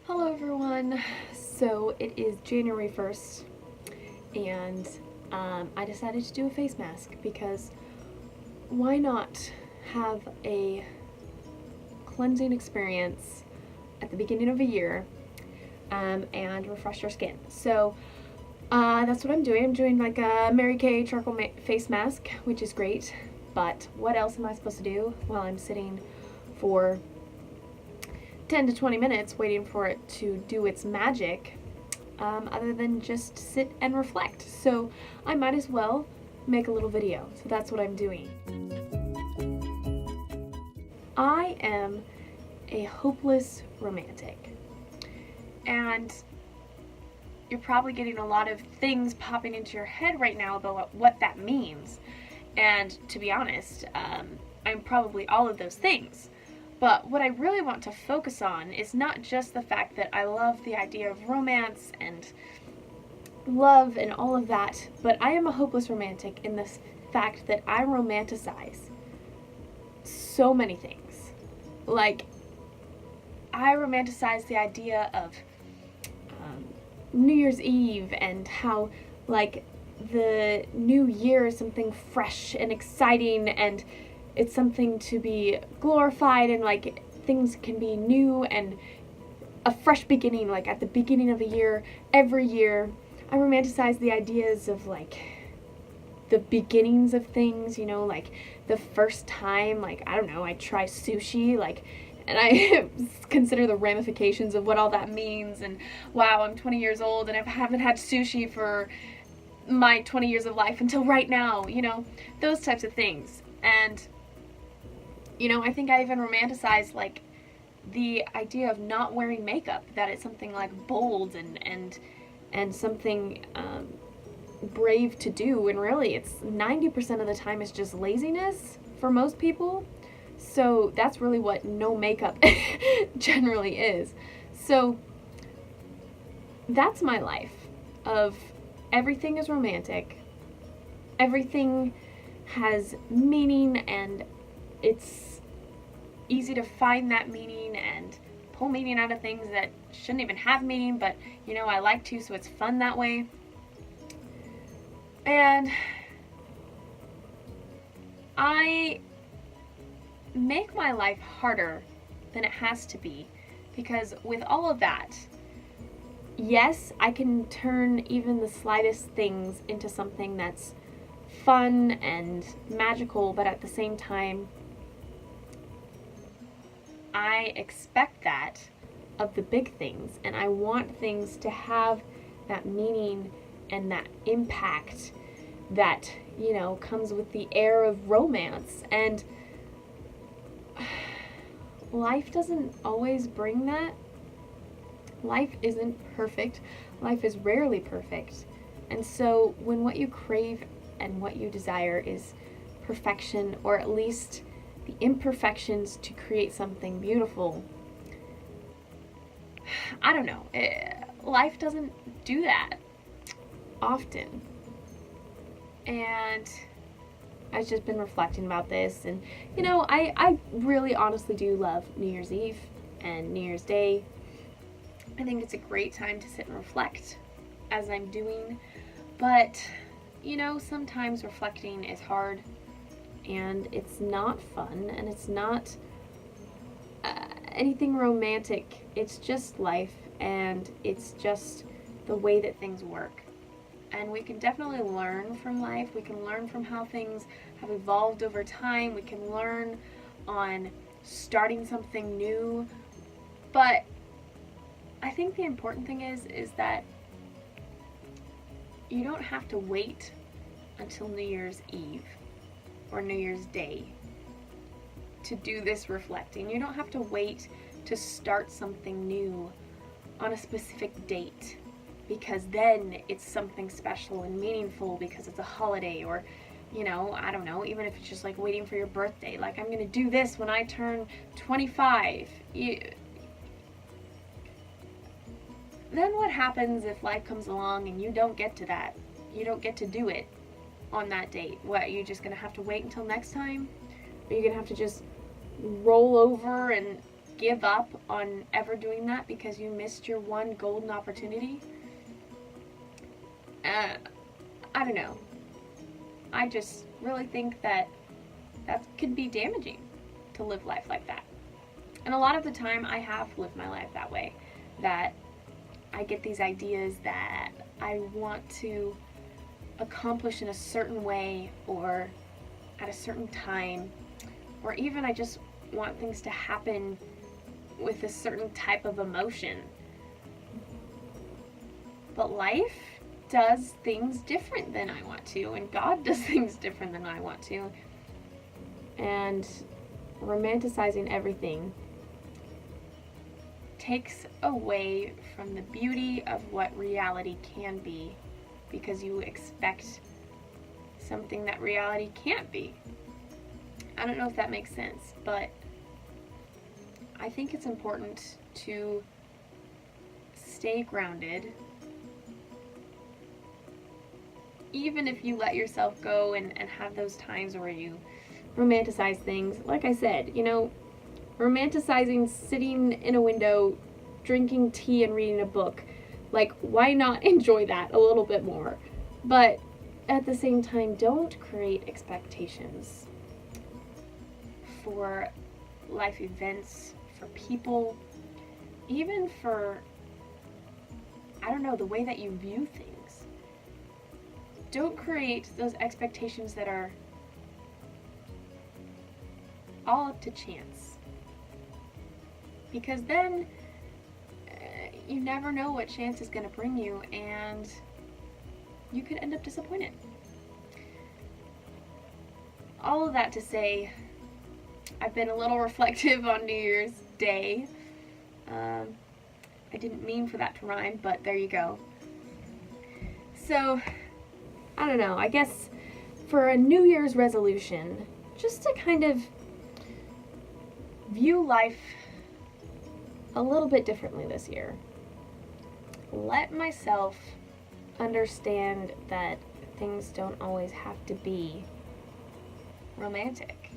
Hello everyone. So it is January 1st and I decided to do a face mask because why not have a cleansing experience at the beginning of a year and refresh your skin. So that's what I'm doing. I'm doing like a Mary Kay charcoal face mask, which is great. But what else am I supposed to do while I'm sitting for 10 to 20 minutes waiting for it to do its magic, other than just sit and reflect? So I might as well make a little video. So that's what I'm doing. I am a hopeless romantic, and you're probably getting a lot of things popping into your head right now about what that means. And to be honest, I'm probably all of those things. But what I really want to focus on is not just the fact that I love the idea of romance and love and all of that, but I am a hopeless romantic in the fact that I romanticize so many things. Like, I romanticize the idea of New Year's Eve and how, like, the new year is something fresh and exciting, and it's something to be glorified, and like things can be new and a fresh beginning, like at the beginning of a year, every year. I romanticize the ideas of like the beginnings of things, you know, like the first time, like, I don't know, I try sushi, like, and I consider the ramifications of what all that means, and wow, I'm 20 years old and I haven't had sushi for my 20 years of life until right now, you know, those types of things. And you know, I think I even romanticize like the idea of not wearing makeup, that it's something like bold and something brave to do, and really it's 90% of the time it's just laziness for most people. So that's really what no makeup generally is. So that's my life of everything is romantic, everything has meaning, and it's easy to find that meaning and pull meaning out of things that shouldn't even have meaning, but you know, I like to, so it's fun that way. And I make my life harder than it has to be, because with all of that, yes, I can turn even the slightest things into something that's fun and magical, but at the same time, I expect that of the big things, and I want things to have that meaning and that impact that, you know, comes with the air of romance. And life doesn't always bring that. Life isn't perfect. Life is rarely perfect. And so when what you crave and what you desire is perfection, or at least the imperfections to create something beautiful, I don't know, life doesn't do that often. And I've just been reflecting about this, and you know, I really honestly do love New Year's Eve and New Year's Day. I think it's a great time to sit and reflect, as I'm doing. But you know, sometimes reflecting is hard, and it's not fun, and it's not anything romantic. It's just life, and it's just the way that things work. And we can definitely learn from life. We can learn from how things have evolved over time. We can learn on starting something new. But I think the important thing is that you don't have to wait until New Year's Eve or New Year's Day to do this reflecting. You don't have to wait to start something new on a specific date, because then it's something special and meaningful because it's a holiday, or you know, I don't know, even if it's just like waiting for your birthday, like I'm gonna do this when I turn 25. Then what happens if life comes along and you don't get to that? You don't get to do it on that date. What, you just gonna have to wait until next time? Are you gonna have to just roll over and give up on ever doing that because you missed your one golden opportunity. I don't know. I just really think that could be damaging to live life like that. And a lot of the time I have lived my life that way, that I get these ideas that I want to accomplish in a certain way or at a certain time, or even I just want things to happen with a certain type of emotion. But life does things different than I want to, and God does things different than I want to. And romanticizing everything takes away from the beauty of what reality can be, because you expect something that reality can't be. I don't know if that makes sense, but I think it's important to stay grounded, even if you let yourself go and have those times where you romanticize things. Like I said, romanticizing sitting in a window, drinking tea and reading a book. Like, why not enjoy that a little bit more? But at the same time, don't create expectations for life events, for people, even for, I don't know, the way that you view things. Don't create those expectations that are all up to chance. Because then you never know what chance is going to bring you, and you could end up disappointed. All of that to say, I've been a little reflective on New Year's Day. I didn't mean for that to rhyme, but there you go. So, I don't know, I guess for a New Year's resolution, just to kind of view life a little bit differently this year. Let myself understand that things don't always have to be romantic.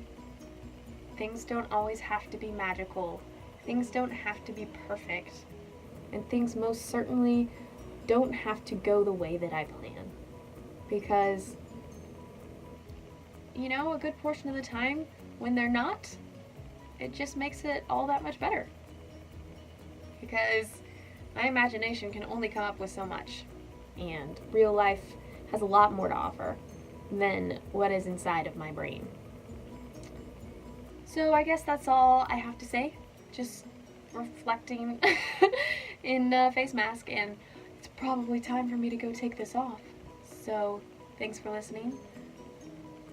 Things don't always have to be magical. Things don't have to be perfect. And things most certainly don't have to go the way that I plan. Because, a good portion of the time, when they're not, it just makes it all that much better. Because my imagination can only come up with so much. And real life has a lot more to offer than what is inside of my brain. So I guess that's all I have to say. Just reflecting in a face mask, and it's probably time for me to go take this off. So thanks for listening.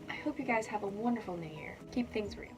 I hope you guys have a wonderful new year. Keep things real.